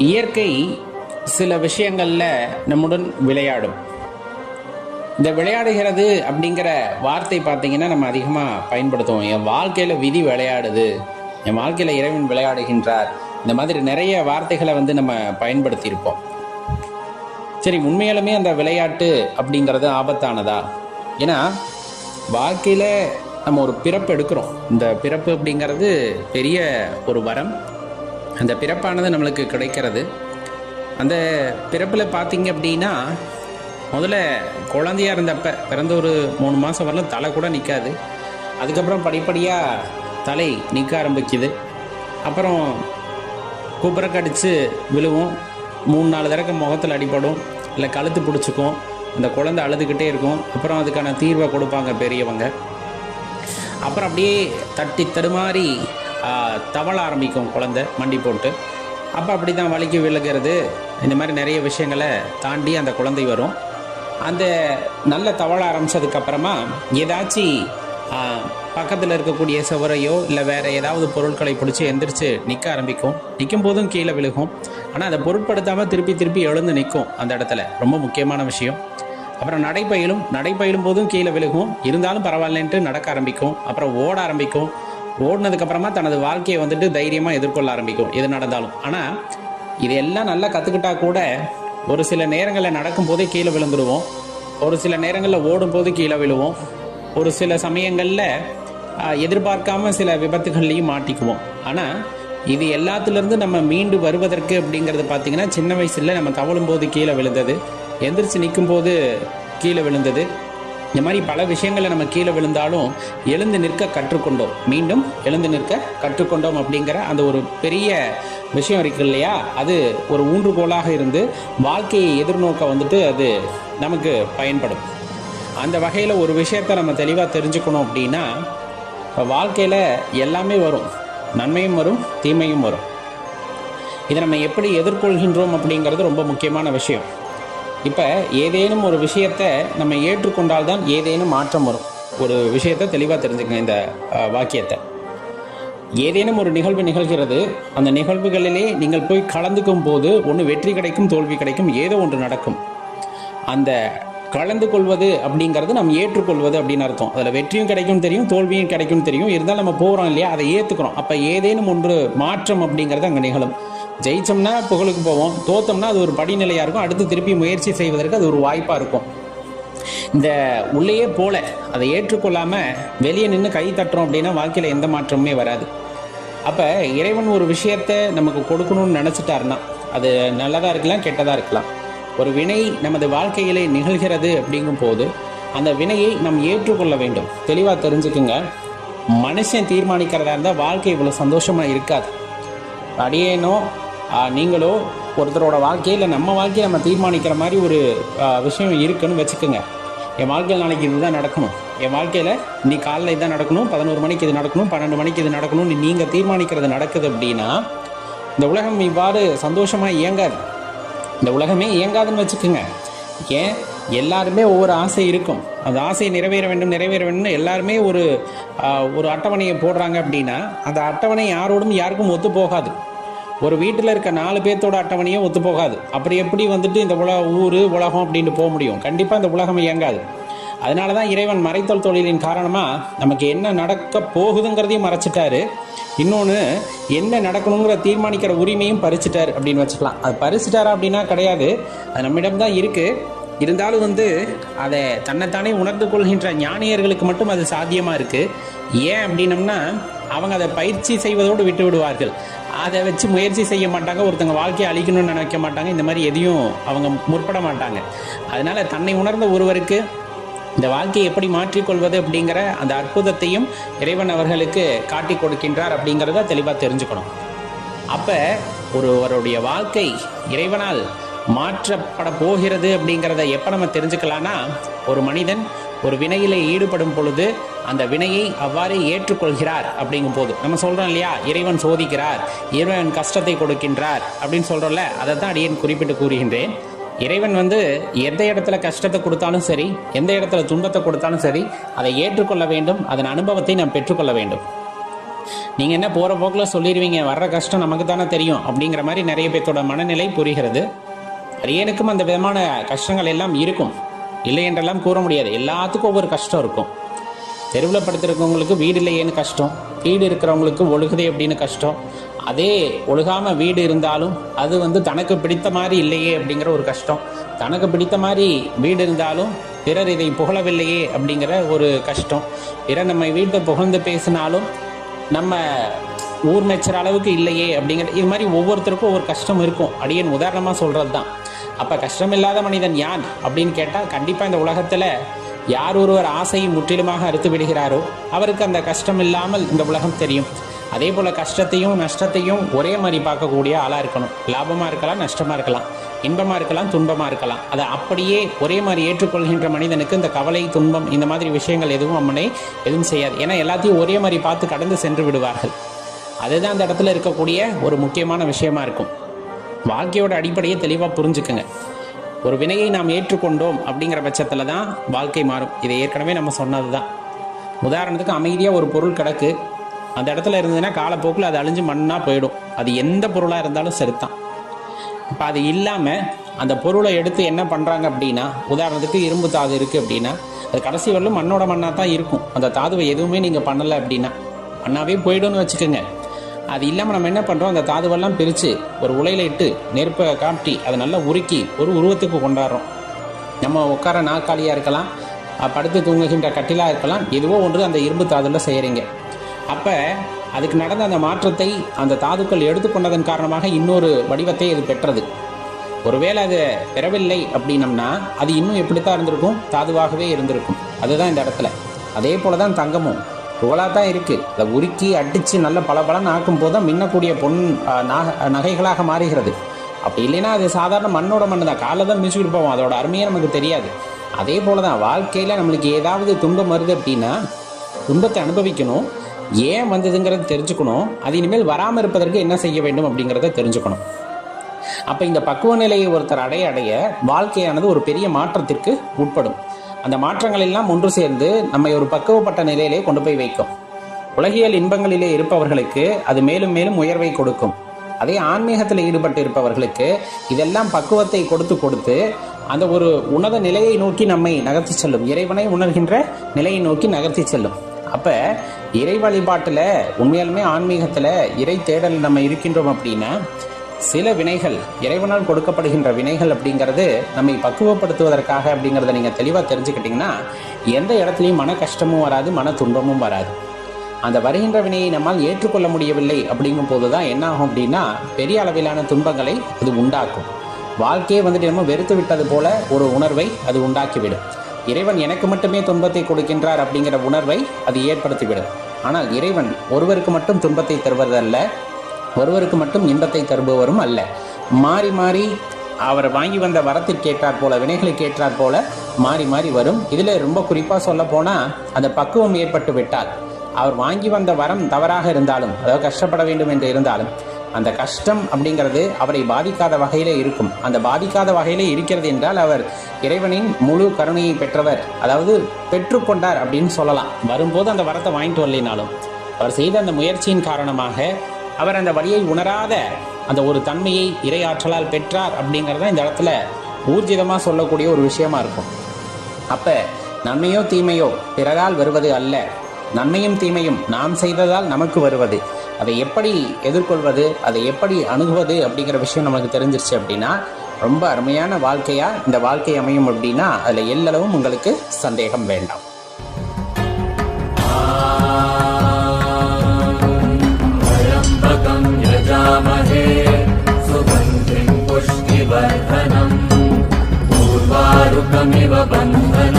இயற்கை சில விஷயங்கள்ல நம்முடன் விளையாடும். இந்த விளையாடுகிறது அப்படிங்கிற வார்த்தை பார்த்தீங்கன்னா நம்ம அதிகமாக பயன்படுத்துவோம். என் வாழ்க்கையில் விதி விளையாடுது, என் வாழ்க்கையில் இறைவன் விளையாடுகின்றார், இந்த மாதிரி நிறைய வார்த்தைகளை நம்ம பயன்படுத்தியிருப்போம். சரி, உண்மையாலுமே அந்த விளையாட்டு அப்படிங்கிறது ஆபத்தானதா? ஏன்னா வாழ்க்கையில் நம்ம ஒரு பிறப்பு எடுக்கிறோம். இந்த பிறப்பு அப்படிங்கிறது பெரிய ஒரு வரம். அந்த பிறப்பானது நம்மளுக்கு கிடைக்கிறது. அந்த பிறப்பில் பார்த்தீங்க அப்படின்னா முதல்ல குழந்தையாக இருந்தப்ப பிறந்த ஒரு 3 மாதம் வரலாம் தலை கூட நிற்காது. அதுக்கப்புறம் படிப்படியாக தலை நிற்க ஆரம்பிக்குது. அப்புறம் கூப்பரை அடித்து விழுவும். 3-4 தடவை முகத்தில் அடிப்படும், இல்லை கழுத்து பிடிச்சிக்கும். அந்த குழந்தை அழுதுகிட்டே இருக்கும். அப்புறம் அதுக்கான தீர்வை கொடுப்பாங்க பெரியவங்க. அப்புறம் அப்படியே தட்டி தடுமாறி தவள ஆரம்பிக்கும் குழந்தை மண்டி போட்டு. அப்போ அப்படி தான் வலிக்கு விழுகிறது. இந்த மாதிரி நிறைய விஷயங்களை தாண்டி அந்த குழந்தை வரும். அந்த நல்ல தவள ஆரம்பித்ததுக்கப்புறமா ஏதாச்சும் பக்கத்தில் இருக்கக்கூடிய சுவரையோ இல்லை வேறு ஏதாவது பொருட்களை பிடிச்சி எந்திரிச்சு நிற்க ஆரம்பிக்கும். நிற்கும் போதும் கீழே விழுகும். ஆனால் அதை பொருட்படுத்தாமல் திருப்பி எழுந்து நிற்கும் அந்த இடத்துல. ரொம்ப முக்கியமான விஷயம். அப்புறம் நடைப்பயிலும் போதும் கீழே விழுகும். இருந்தாலும் பரவாயில்லன்ட்டு நடக்க ஆரம்பிக்கும். அப்புறம் ஓட ஆரம்பிக்கும். ஓடினதுக்கப்புறமா தனது வாழ்க்கையை தைரியமாக எதிர்கொள்ள ஆரம்பிக்கும் எது நடந்தாலும். ஆனால் இதெல்லாம் நல்லா கற்றுக்கிட்டா கூட ஒரு சில நேரங்களில் நடக்கும் போதே கீழே விழுந்துடுவோம். ஒரு சில நேரங்களில் ஓடும் போது கீழே விழுவோம். ஒரு சில சமயங்களில் எதிர்பார்க்காம சில விபத்துகள்லையும் மாட்டிக்குவோம். ஆனால் இது எல்லாத்துலேருந்து நம்ம மீண்டு வருவதற்கு அப்படிங்கிறது பார்த்திங்கன்னா சின்ன வயசில் நம்ம தவழும் போது கீழே விழுந்தது, எந்திரிச்சு நிற்கும் போது கீழே விழுந்தது, இந்த மாதிரி பல விஷயங்களை நம்ம கீழே விழுந்தாலும் எழுந்து நிற்க கற்றுக்கொண்டோம். மீண்டும் எழுந்து நிற்க கற்றுக்கொண்டோம் அப்படிங்கிற அந்த ஒரு பெரிய விஷயம் இருக்கு இல்லையா? அது ஒரு ஊன்றுகோலாக இருந்து வாழ்க்கையை எதிர்நோக்க அது நமக்கு பயன்படும். அந்த வகையில் ஒரு விஷயத்தை நம்ம தெளிவாக தெரிஞ்சுக்கணும் அப்படின்னா, வாழ்க்கையில் எல்லாமே வரும். நன்மையும் வரும், தீமையும் வரும். இதை நம்ம எப்படி எதிர்கொள்கின்றோம் அப்படிங்கிறது ரொம்ப முக்கியமான விஷயம். இப்போ ஏதேனும் ஒரு விஷயத்தை நம்ம ஏற்றுக்கொண்டால்தான் ஏதேனும் மாற்றம் வரும். ஒரு விஷயத்தை தெளிவாக தெரிஞ்சுக்கங்க இந்த வாக்கியத்தை. ஏதேனும் ஒரு நிகழ்வு நிகழ்கிறது. அந்த நிகழ்வுகளிலே நீங்கள் போய் கலந்துக்கும் போது ஒன்று வெற்றி கிடைக்கும், தோல்வி கிடைக்கும், ஏதோ ஒன்று நடக்கும். அந்த கலந்து கொள்வது அப்படிங்கிறது நம்ம ஏற்றுக்கொள்வது அப்படின்னு அர்த்தம். அதில் வெற்றியும் கிடைக்கும் தெரியும், தோல்வியும் கிடைக்கும் தெரியும். இருந்தாலும் நம்ம போகிறோம் இல்லையா, அதை ஏற்றுக்கிறோம். அப்போ ஏதேனும் ஒன்று மாற்றம் அப்படிங்கிறது அங்கே நிகழும். ஜெயிச்சோம்னா புகழுக்கு போவோம், தோத்தோம்னா அது ஒரு படிநிலையாக இருக்கும். அடுத்து திருப்பி முயற்சி செய்வதற்கு அது ஒரு வாய்ப்பாக இருக்கும். இந்த உள்ளேயே போல அதை ஏற்றுக்கொள்ளாமல் வெளியே நின்று கை தட்டுறோம் அப்படின்னா வாழ்க்கையில் எந்த மாற்றமுமே வராது. அப்போ இறைவன் ஒரு விஷயத்தை நமக்கு கொடுக்கணும்னு நினச்சிட்டாருன்னா அது நல்லதாக இருக்கலாம், கெட்டதாக இருக்கலாம். ஒரு வினை நமது வாழ்க்கையிலே நிகழ்கிறது அப்படிங்கும் போது அந்த வினையை நாம் ஏற்றுக்கொள்ள வேண்டும். தெளிவாக தெரிஞ்சுக்குங்க. மனுஷன் தீர்மானிக்கிறதா இருந்தால் வாழ்க்கை இவ்வளோ சந்தோஷமாக இருக்காது. அடியேனோ நீங்களோ ஒருத்தரோட வாழ்க்கையில் நம்ம வாழ்க்கையை நம்ம தீர்மானிக்கிற மாதிரி ஒரு விஷயம் இருக்குன்னு வச்சுக்கோங்க. என் வாழ்க்கையில் நாளைக்கு இதுதான் நடக்கணும், என் வாழ்க்கையில் இன்னைக்கு காலையில் இதுதான் நடக்கணும், 11 மணிக்கு இது நடக்கணும், 12 மணிக்கு இது நடக்கணும்னு நீங்கள் தீர்மானிக்கிறது நடக்குது அப்படின்னா இந்த உலகம் இவ்வாறு சந்தோஷமாக இயங்காது. இந்த உலகமே இயங்காதுன்னு வச்சுக்கோங்க. ஏன், எல்லாருமே ஒவ்வொரு ஆசை இருக்கும். அந்த ஆசையை நிறைவேற வேண்டும்னு எல்லாருமே ஒரு அட்டவணையை போடுறாங்க அப்படின்னா அந்த அட்டவணை யாருக்கும் ஒத்து போகாது. ஒரு வீட்டில் இருக்க 4 பேர்த்தோட அட்டவணையும் ஒத்து போகாது. அப்படி எப்படி இந்த உலகம் அப்படின்னு போக முடியும்? கண்டிப்பாக இந்த உலகம் இயங்காது. அதனால தான் இறைவன் மறைத்தல் தொழிலின் காரணமாக நமக்கு என்ன நடக்க போகுதுங்கிறதையும் மறைச்சிட்டாரு. இன்னொன்று, என்ன நடக்கணுங்கிற தீர்மானிக்கிற உரிமையும் பறிச்சிட்டார் அப்படின்னு வச்சுக்கலாம். அது பறிச்சிட்டாரா அப்படின்னா கிடையாது, அது நம்மிடம்தான் இருக்குது. இருந்தாலும் அதை தன்னைத்தானே உணர்ந்து கொள்கின்ற ஞானியர்களுக்கு மட்டும் அது சாத்தியமாக இருக்குது. ஏன் அப்படின்னம்னா அவங்க அதை பயிற்சி செய்வதோடு விட்டு விடுவார்கள். அதை வச்சு முயற்சி செய்ய மாட்டாங்க, ஒருத்தங்க வாழ்க்கையை அழிக்கணும்னு நினைக்க மாட்டாங்க, இந்த மாதிரி எதையும் அவங்க முற்பட மாட்டாங்க. அதனால தன்னை உணர்ந்த ஒருவருக்கு இந்த வாழ்க்கையை எப்படி மாற்றிக்கொள்வது அப்படிங்கிற அந்த அற்புதத்தையும் இறைவன் அவர்களுக்கு காட்டி கொடுக்கின்றார் அப்படிங்கிறத தெளிவாக தெரிஞ்சுக்கணும். அப்போ ஒருவருடைய வாழ்க்கை இறைவனால் மாற்றப்பட போகிறது அப்படிங்கிறத எப்போ நம்ம தெரிஞ்சுக்கலான்னா, ஒரு மனிதன் ஒரு வினையிலே ஈடுபடும் பொழுது அந்த வினையை அவ்வாறே ஏற்றுக்கொள்கிறார் அப்படிங்கும் போது. நம்ம சொல்கிறோம் இல்லையா, இறைவன் சோதிக்கிறார், இறைவன் கஷ்டத்தை கொடுக்கின்றார் அப்படின்னு சொல்கிறோம்ல, அதை தான் அடியேன் குறிப்பிட்டு கூறுகின்றேன். இறைவன் எந்த இடத்துல கஷ்டத்தை கொடுத்தாலும் சரி, எந்த இடத்துல துன்பத்தை கொடுத்தாலும் சரி, அதை ஏற்றுக்கொள்ள வேண்டும். அதன் அனுபவத்தை நாம் பெற்றுக்கொள்ள வேண்டும். நீங்கள் என்ன போகிற போக்கில் சொல்லிடுவீங்க, வர்ற கஷ்டம் நமக்கு தானே தெரியும் அப்படிங்கிற மாதிரி நிறைய பேர்த்தோட மனநிலை புரிகிறது. அரியனுக்கும் அந்த விதமான கஷ்டங்கள் எல்லாம் இருக்கும், இல்லை என்றெல்லாம் கூற முடியாது. எல்லாத்துக்கும் ஒவ்வொரு கஷ்டம் இருக்கும். தெருவில் படுத்திருக்கவங்களுக்கு வீடு இல்லையேன்னு கஷ்டம், வீடு இருக்கிறவங்களுக்கு ஒழுகுதே அப்படின்னு கஷ்டம். அதே ஒழுகாமல் வீடு இருந்தாலும் அது தனக்கு பிடித்த மாதிரி இல்லையே அப்படிங்கிற ஒரு கஷ்டம். தனக்கு பிடித்த மாதிரி வீடு இருந்தாலும் பிறர் இதை புகழவில்லையே அப்படிங்கிற ஒரு கஷ்டம். பிறர் நம்ம வீட்டை புகழ்ந்து பேசினாலும் நம்ம ஊர் மெச்சுற அளவுக்கு இல்லையே அப்படிங்கிற, இது மாதிரி ஒவ்வொருத்தருக்கும் ஒவ்வொரு கஷ்டம் இருக்கும். அடியன் உதாரணமாக சொல்கிறது தான். அப்போ கஷ்டம் இல்லாத மனிதன் யான் அப்படின்னு கேட்டால், கண்டிப்பாக இந்த உலகத்தில் யார் ஒருவர் ஆசையை முற்றிலுமாக அறுத்து விடுகிறாரோ அவருக்கு அந்த கஷ்டம் இல்லாமல் இந்த உலகம் தெரியும். அதே போல் கஷ்டத்தையும் நஷ்டத்தையும் ஒரே மாதிரி பார்க்கக்கூடிய ஆளாக இருக்கணும். லாபமாக இருக்கலாம், நஷ்டமாக இருக்கலாம், இன்பமாக இருக்கலாம், துன்பமாக இருக்கலாம். அதை அப்படியே ஒரே மாதிரி ஏற்றுக்கொள்கின்ற மனிதனுக்கு இந்த கவலை, துன்பம் இந்த மாதிரி விஷயங்கள் எதுவும் அவனை எதுவும் செய்யாது. ஏன்னா எல்லாத்தையும் ஒரே மாதிரி பார்த்து கடந்து சென்று விடுவார்கள். அதுதான் அந்த இடத்துல இருக்கக்கூடிய ஒரு முக்கியமான விஷயமா இருக்கும். வாழ்க்கையோட அடிப்படையை தெளிவாக புரிஞ்சுக்குங்க. ஒரு வினையை நாம் ஏற்றுக்கொண்டோம் அப்படிங்கிற பட்சத்தில் தான் வாழ்க்கை மாறும். இதை ஏற்கனவே நம்ம சொன்னது தான். உதாரணத்துக்கு அமைதியாக ஒரு பொருள் கிடக்கு, அந்த இடத்துல இருந்ததுன்னா காலப்போக்கில் அது அழிஞ்சு மண்ணாக போயிடும். அது எந்த பொருளாக இருந்தாலும் சரித்தான். இப்போ அது இல்லாமல் அந்த பொருளை எடுத்து என்ன பண்ணுறாங்க அப்படின்னா, உதாரணத்துக்கு இரும்பு தாது இருக்குது அப்படின்னா அது கடைசி வரலும் மண்ணோட மண்ணாக தான் இருக்கும். அந்த தாதுவை எதுவுமே நீங்கள் பண்ணலை அப்படின்னா மண்ணாவே போயிடும்னு வச்சுக்கோங்க. அது இல்லாமல் நம்ம என்ன பண்ணுறோம், அந்த தாதுவெல்லாம் பிரித்து ஒரு உலையில் இட்டு நெருப்பை காட்டி அதை நல்லா உருக்கி ஒரு உருவத்துக்கு கொண்டாடுறோம். நம்ம உட்கார நாற்காலியாக இருக்கலாம், படுத்து தூங்குகின்ற கட்டிலாக இருக்கலாம், எதுவோ ஒன்று அந்த இரும்பு தாதுவில் செய்கிறீங்க. அப்போ அதுக்கு நடந்த அந்த மாற்றத்தை அந்த தாதுக்கள் எடுத்துக்கொண்டதன் காரணமாக இன்னொரு வடிவத்தை அது பெற்றது. ஒருவேளை அது பெறவில்லை அப்படின்னம்னா அது இன்னும் எப்படித்தான் இருந்திருக்கும், தாதுவாகவே இருந்திருக்கும். அதுதான் இந்த இடத்துல. அதே போல தான் தங்கமும் துகளாக தான் இருக்குது. அதை உருக்கி அடித்து நல்ல பலன்னு ஆக்கும் போது தான் மின்னக்கூடிய நகைகளாக மாறுகிறது. அப்படி இல்லைன்னா அது சாதாரண மண்ணோட மண்ணு தான், காலைல தான் மிதிச்சுக்கிட்டு போவோம், அதோட அருமையே நமக்கு தெரியாது. அதே போல தான் வாழ்க்கையில் நம்மளுக்கு ஏதாவது துன்பம் வருது அப்படின்னா துன்பத்தை அனுபவிக்கணும், ஏன் வந்ததுங்கிறது தெரிஞ்சுக்கணும், அது இனிமேல் வராமல் இருப்பதற்கு என்ன செய்ய வேண்டும் அப்படிங்கிறத தெரிஞ்சுக்கணும். அப்போ இந்த பக்குவ நிலையை ஒருத்தர் அடைய வாழ்க்கையானது ஒரு பெரிய மாற்றத்திற்கு உட்படும். அந்த மாற்றங்கள் எல்லாம் ஒன்று சேர்ந்து நம்மை ஒரு பக்குவப்பட்ட நிலையிலே கொண்டு போய் வைக்கும். உலகியல் இன்பங்களிலே இருப்பவர்களுக்கு அது மேலும் மேலும் உயர்வை கொடுக்கும். அதே ஆன்மீகத்தில் ஈடுபட்டு இருப்பவர்களுக்கு இதெல்லாம் பக்குவத்தை கொடுத்து அந்த ஒரு உன்னத நிலையை நோக்கி நம்மை நகர்த்தி செல்லும், இறைவனை உணர்கின்ற நிலையை நோக்கி நகர்த்தி செல்லும். அப்போ இறை வழிபாட்டில் உண்மையாலுமே ஆன்மீகத்தில் இறை தேடல் நம்ம இருக்கின்றோம் அப்படின்னா சில வினைகள், இறைவனால் கொடுக்கப்படுகின்ற வினைகள் அப்படிங்கிறது நம்மை பக்குவப்படுத்துவதற்காக அப்படிங்கிறத நீங்கள் தெளிவாக தெரிஞ்சுக்கிட்டிங்கன்னா எந்த இடத்துலையும் மன கஷ்டமும் வராது, மன துன்பமும் வராது. அந்த வருகின்ற வினையை நம்மால் ஏற்றுக்கொள்ள முடியவில்லை அப்படிங்கும் போது தான் என்ன ஆகும் அப்படின்னா பெரிய அளவிலான துன்பங்களை அது உண்டாக்கும். வாழ்க்கையை நம்ம வெறுத்து விட்டது போல ஒரு உணர்வை அது உண்டாக்கிவிடும். இறைவன் எனக்கு மட்டுமே துன்பத்தை கொடுக்கின்றார் அப்படிங்கிற உணர்வை அது ஏற்படுத்திவிடும். ஆனால் இறைவன் ஒருவருக்கு மட்டும் துன்பத்தை தருவதல்ல, ஒருவருக்கு மட்டும் இன்பத்தை தருபவரும் அல்ல. மாறி மாறி அவர் வாங்கி வந்த வரத்திற்கு ஏற்றாற் போல, வினைகளுக்கு ஏற்றாற் போல மாறி மாறி வரும். இதில் ரொம்ப குறிப்பாக சொல்ல போனால் அந்த பக்குவம் ஏற்பட்டு விட்டால், அவர் வாங்கி வந்த வரம் தவறாக இருந்தாலும், அதாவது கஷ்டப்பட வேண்டும் என்று இருந்தாலும், அந்த கஷ்டம் அப்படிங்கிறது அவரை பாதிக்காத வகையிலே இருக்கும். அந்த பாதிக்காத வகையிலே இருக்கிறது என்றால் அவர் இறைவனின் முழு கருணையை பெற்றவர், அதாவது பெற்றுக்கொண்டார் அப்படின்னு சொல்லலாம். வரும்போது அந்த வரத்தை வாங்கிட்டு வரலினாலும் அவர் செய்த அந்த முயற்சியின் காரணமாக அவர் அந்த வழியை உணராத அந்த ஒரு தன்மையை இறை ஆற்றலால் பெற்றார் அப்படிங்கிறத இந்த இடத்துல ஊர்ஜிதமாக சொல்லக்கூடிய ஒரு விஷயமா இருக்கும். அப்போ நன்மையோ தீமையோ பிறரால் வருவது அல்ல, நன்மையும் தீமையும் நாம் செய்ததால் நமக்கு வருவது. அதை எப்படி எதிர்கொள்வது, அதை எப்படி அணுகுவது அப்படிங்கிற விஷயம் நமக்கு தெரிஞ்சிருச்சு அப்படின்னா ரொம்ப அருமையான வாழ்க்கையாக இந்த வாழ்க்கை அமையும். அப்படின்னா அதில் எல்லளவும் உங்களுக்கு சந்தேகம் வேண்டாம். सुगन्धिं पुष्टिवर्धनम् पूर्वारुकमिव बन्धनम्